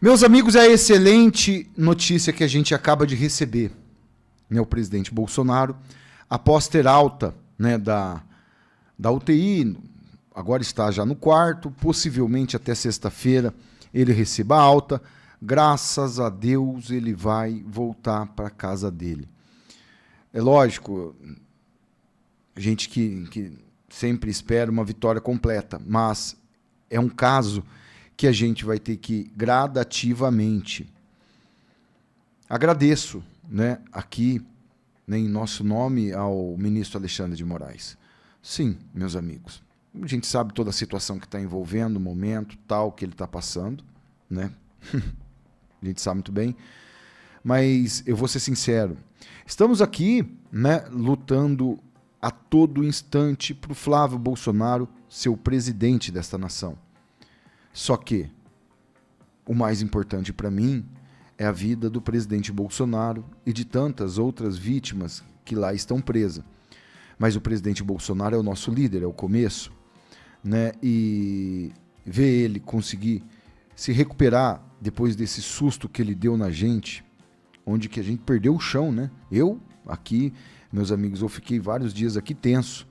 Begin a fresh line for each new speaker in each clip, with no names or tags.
Meus amigos, é a excelente notícia que a gente acaba de receber, né, o presidente Bolsonaro, após ter alta, né, da UTI, agora está já no quarto, possivelmente até sexta-feira ele receba alta, graças a Deus ele vai voltar para a casa dele. É lógico, gente que sempre espera uma vitória completa, mas é um caso que a gente vai ter que gradativamente. Agradeço, né, aqui, né, em nosso nome, ao ministro Alexandre de Moraes. Sim, meus amigos, a gente sabe toda a situação que está envolvendo, o momento tal que ele está passando, né? A gente sabe muito bem, mas eu vou ser sincero, estamos aqui, né, lutando a todo instante para o Flávio Bolsonaro ser o presidente desta nação. Só que o mais importante para mim é a vida do presidente Bolsonaro e de tantas outras vítimas que lá estão presas. Mas o presidente Bolsonaro é o nosso líder, é o começo, né? E ver ele conseguir se recuperar depois desse susto que ele deu na gente, onde que a gente perdeu o chão, né? Eu aqui, meus amigos, eu fiquei vários dias aqui tenso,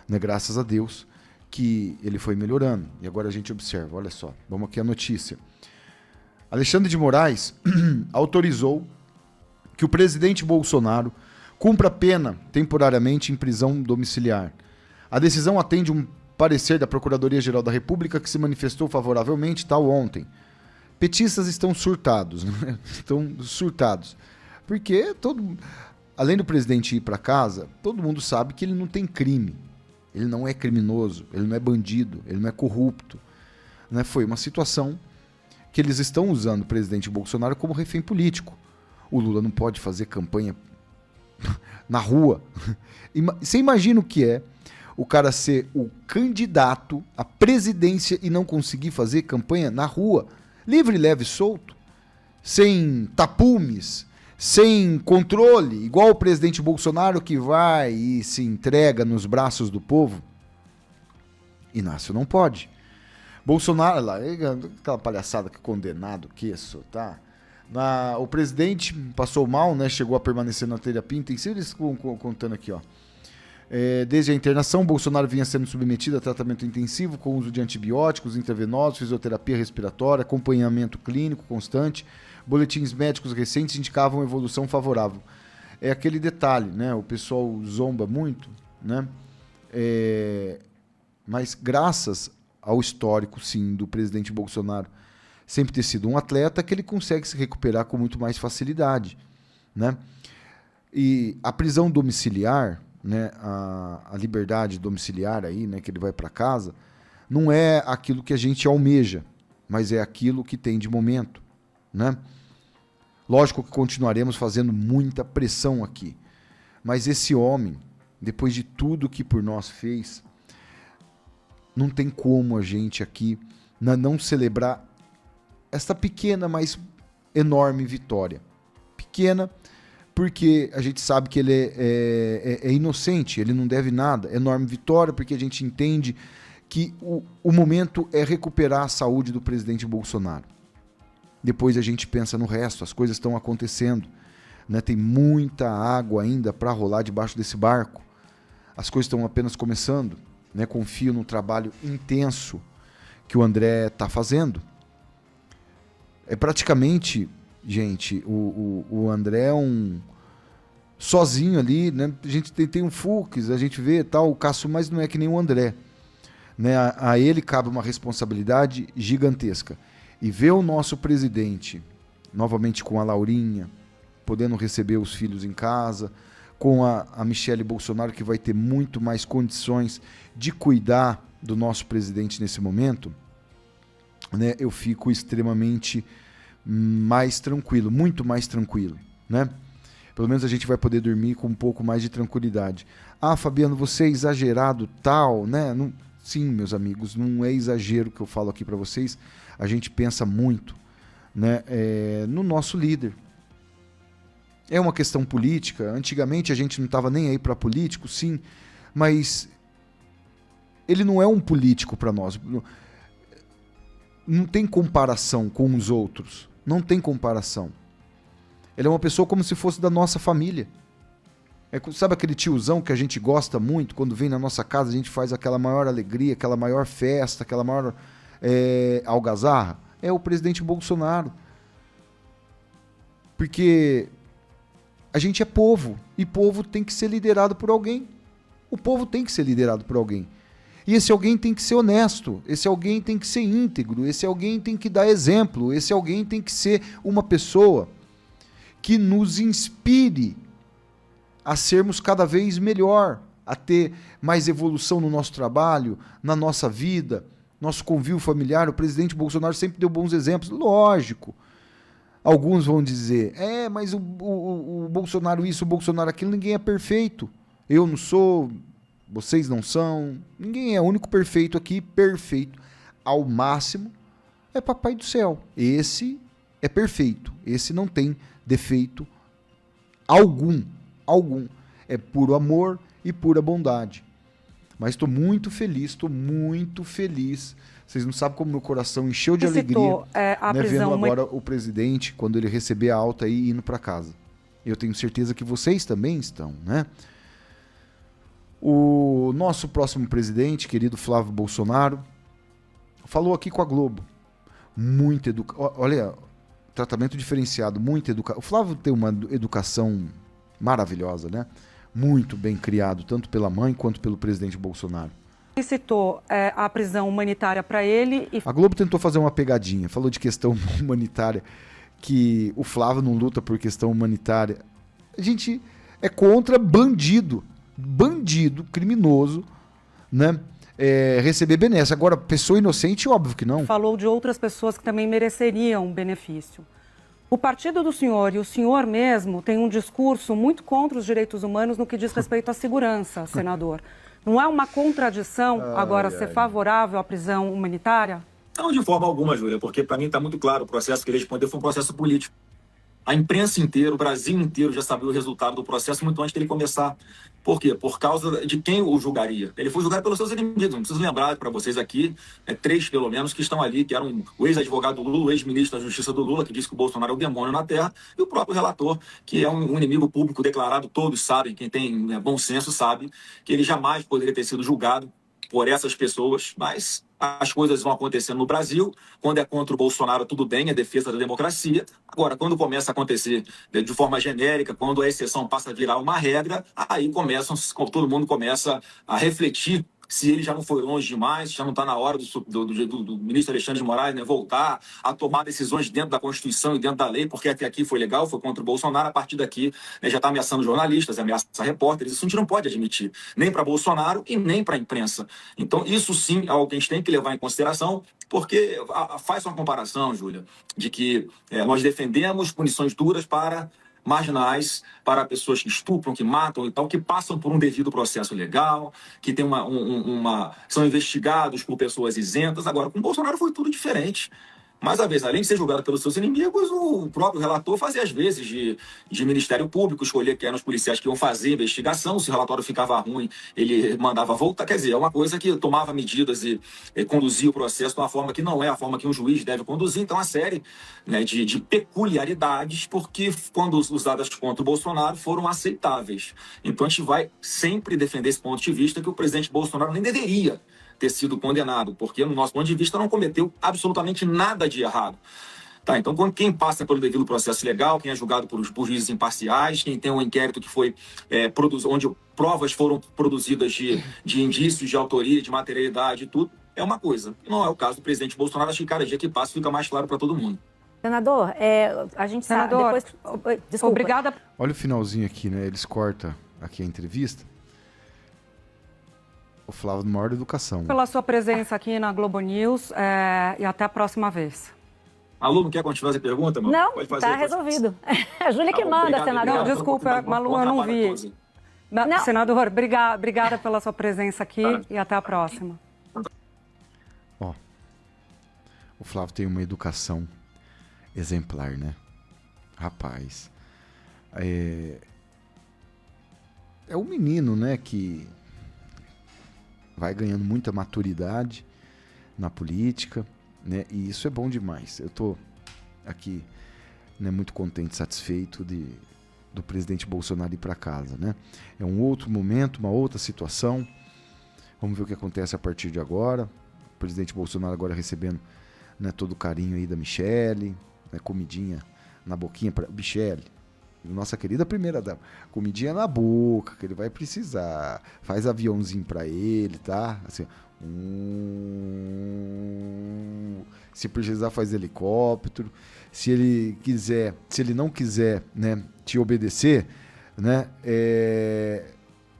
né? Graças a Deus que ele foi melhorando. E agora a gente observa, olha só, vamos aqui a notícia. Alexandre de Moraes autorizou que o presidente Bolsonaro cumpra pena temporariamente em prisão domiciliar. A decisão atende um parecer da Procuradoria-Geral da República que se manifestou favoravelmente tal ontem. Petistas estão surtados, né? Estão surtados. Porque além do presidente ir para casa, todo mundo sabe que ele não tem crime. Ele não é criminoso, ele não é bandido, ele não é corrupto. Né? Foi uma situação que eles estão usando o presidente Bolsonaro como refém político. O Lula não pode fazer campanha na rua. Você imagina o que é o cara ser o candidato à presidência e não conseguir fazer campanha na rua, livre, leve e solto, sem tapumes, sem controle, igual o presidente Bolsonaro que vai e se entrega nos braços do povo? Inácio não pode. Bolsonaro, lá, aquela palhaçada que condenado, que isso, tá? O presidente passou mal, né? Chegou a permanecer na terapia intensiva, eles contando aqui, ó. Desde a internação, Bolsonaro vinha sendo submetido a tratamento intensivo com uso de antibióticos, intravenosos, fisioterapia respiratória, acompanhamento clínico constante. Boletins médicos recentes indicavam evolução favorável. É aquele detalhe, né? O pessoal zomba muito, né? Mas graças ao histórico, sim, do presidente Bolsonaro sempre ter sido um atleta, que ele consegue se recuperar com muito mais facilidade, né? E a prisão domiciliar, né, a liberdade domiciliar aí, né, que ele vai para casa, não é aquilo que a gente almeja, mas é aquilo que tem de momento, né? Lógico que continuaremos fazendo muita pressão aqui, mas esse homem, depois de tudo que por nós fez, não tem como a gente aqui não celebrar esta pequena, mas enorme vitória. Pequena, porque a gente sabe que ele é inocente, ele não deve nada. Enorme vitória, porque a gente entende que o momento é recuperar a saúde do presidente Bolsonaro. Depois a gente pensa no resto, as coisas estão acontecendo, né? Tem muita água ainda para rolar debaixo desse barco. As coisas estão apenas começando, né? Confio no trabalho intenso que o André está fazendo. É praticamente, gente, o André é sozinho ali, né? A gente tem um Fux, a gente vê tal, o Cássio, mas não é que nem o André, né? A ele cabe uma responsabilidade gigantesca. E ver o nosso presidente, novamente com a Laurinha, podendo receber os filhos em casa, com a Michele Bolsonaro, que vai ter muito mais condições de cuidar do nosso presidente nesse momento, né? Eu fico extremamente mais tranquilo, muito mais tranquilo, né? Pelo menos a gente vai poder dormir com um pouco mais de tranquilidade. Ah, Fabiano, você é exagerado, tal, né? Não, sim, meus amigos, não é exagero que eu falo aqui para vocês. A gente pensa muito, né, no nosso líder. É uma questão política. Antigamente a gente não estava nem aí para político, sim, mas ele não é um político para nós. Não tem comparação com os outros, Não tem comparação. Ele é uma pessoa como se fosse da nossa família. Sabe aquele tiozão que a gente gosta muito? Quando vem na nossa casa, a gente faz aquela maior alegria, aquela maior festa, aquela maior algazarra? É o presidente Bolsonaro. Porque a gente é povo, e povo tem que ser liderado por alguém. O povo tem que ser liderado por alguém. E esse alguém tem que ser honesto, esse alguém tem que ser íntegro, esse alguém tem que dar exemplo, esse alguém tem que ser uma pessoa que nos inspire a sermos cada vez melhor, a ter mais evolução no nosso trabalho, na nossa vida, nosso convívio familiar. O presidente Bolsonaro sempre deu bons exemplos, lógico. Alguns vão dizer, mas o Bolsonaro isso, o Bolsonaro aquilo, ninguém é perfeito. Eu não sou, vocês não são, ninguém é. O único perfeito aqui, perfeito ao máximo, é Papai do Céu. Esse é perfeito, esse não tem defeito algum. É puro amor e pura bondade. Mas estou muito feliz. Vocês não sabem como meu coração encheu de alegria, vendo agora o presidente, quando ele receber a alta aí, indo para casa. Eu tenho certeza que vocês também estão, né? O nosso próximo presidente, querido Flávio Bolsonaro, falou aqui com a Globo. Muito olha, tratamento diferenciado, muito educado. O Flávio tem uma educação maravilhosa, né? Muito bem criado, tanto pela mãe quanto pelo presidente Bolsonaro.
Citou a prisão humanitária para ele.
A Globo tentou fazer uma pegadinha, falou de questão humanitária, que o Flávio não luta por questão humanitária. A gente é contra bandido, criminoso, né? Receber benesse. Agora, pessoa inocente, óbvio que não.
Falou de outras pessoas que também mereceriam benefício. O partido do senhor e o senhor mesmo tem um discurso muito contra os direitos humanos no que diz respeito à segurança, senador. Não é uma contradição agora ser favorável à prisão humanitária?
Não, de forma alguma, Júlia, porque para mim está muito claro, o processo que ele respondeu foi um processo político. A imprensa inteira, o Brasil inteiro já sabia o resultado do processo muito antes dele começar. Por quê? Por causa de quem o julgaria. Ele foi julgado pelos seus inimigos. Não preciso lembrar para vocês aqui, 3 pelo menos, que estão ali, que eram o ex-advogado do Lula, o ex-ministro da Justiça do Lula, que disse que o Bolsonaro é o demônio na Terra, e o próprio relator, que é um inimigo público declarado. Todos sabem, quem tem bom senso sabe, que ele jamais poderia ter sido julgado por essas pessoas, mas as coisas vão acontecendo no Brasil. Quando é contra o Bolsonaro, tudo bem, é defesa da democracia. Agora, quando começa a acontecer de forma genérica, quando a exceção passa a virar uma regra, aí todo mundo começa a refletir se ele já não foi longe demais, já não está na hora do ministro Alexandre de Moraes, né, voltar a tomar decisões dentro da Constituição e dentro da lei, porque até aqui foi legal, foi contra o Bolsonaro, a partir daqui, né, já está ameaçando jornalistas, ameaça repórteres. Isso a gente não pode admitir, nem para Bolsonaro e nem para a imprensa. Então, isso sim é algo que a gente tem que levar em consideração, porque faz uma comparação, Júlia, de que nós defendemos punições duras para marginais, para pessoas que estupram, que matam e tal, que passam por um devido processo legal, que tem são investigados por pessoas isentas. Agora, com o Bolsonaro foi tudo diferente. Mais uma vez, além de ser julgado pelos seus inimigos, o próprio relator fazia, às vezes, de Ministério Público, escolher quem eram os policiais que iam fazer a investigação. Se o relatório ficava ruim, ele mandava voltar. Quer dizer, é uma coisa que tomava medidas e conduzia o processo de uma forma que não é a forma que um juiz deve conduzir. Então, uma série, né, de peculiaridades, porque quando usadas contra o Bolsonaro foram aceitáveis. Então, a gente vai sempre defender esse ponto de vista, que o presidente Bolsonaro nem deveria ter sido condenado, porque, no nosso ponto de vista, não cometeu absolutamente nada de errado. Tá, então, quem passa pelo devido processo legal, quem é julgado por juízes imparciais, quem tem um inquérito que foi onde provas foram produzidas de indícios de autoria, de materialidade e tudo, é uma coisa. Não é o caso do presidente Bolsonaro. Acho que cada dia que passa fica mais claro para todo mundo.
Senador, a gente sabe... Desculpa.
Obrigada.
Olha o finalzinho aqui, né? Eles cortam aqui a entrevista. O Flávio, maior educação.
Pela sua presença aqui na Globo News e até a próxima vez.
Malu, não quer continuar essa pergunta, Malu?
Não, está resolvido. A Júlia que manda, senador.
Não, desculpa, Malu, eu não vi. Não. Senador, obrigada pela sua presença aqui e até a próxima.
Ó, o Flávio tem uma educação exemplar, né? Rapaz. É um menino, né, que vai ganhando muita maturidade na política, né? E isso é bom demais. Eu tô aqui, né, muito contente, satisfeito do presidente Bolsonaro ir para casa, né? É um outro momento, uma outra situação. Vamos ver o que acontece a partir de agora. O presidente Bolsonaro agora recebendo, né, todo o carinho aí da Michelle, né, comidinha na boquinha para Michelle, nossa querida primeira-dama, comidinha na boca, que ele vai precisar. Faz aviãozinho para ele, tá? Assim, se precisar faz helicóptero. Se ele não quiser, né, te obedecer, né,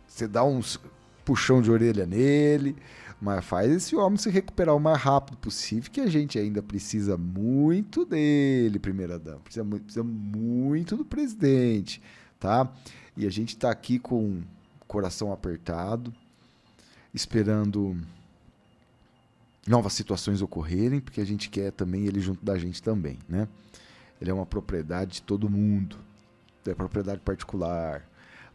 você dá uns puxão de orelha nele, mas faz esse homem se recuperar o mais rápido possível, que a gente ainda precisa muito dele, primeira-dama. Precisa muito do presidente, tá? E a gente tá aqui com o coração apertado, esperando novas situações ocorrerem, porque a gente quer também ele junto da gente também, né? Ele é uma propriedade de todo mundo, é propriedade particular.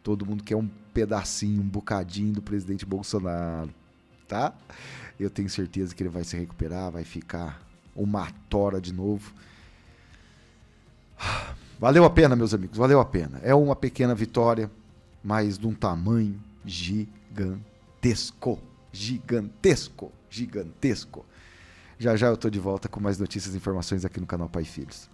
Todo mundo quer um pedacinho, um bocadinho do presidente Bolsonaro, tá? Eu tenho certeza que ele vai se recuperar, vai ficar uma tora de novo. Valeu a pena, meus amigos, valeu a pena. É uma pequena vitória, mas de um tamanho gigantesco. Gigantesco. Já já eu tô de volta com mais notícias e informações aqui no canal Pai e Filhos.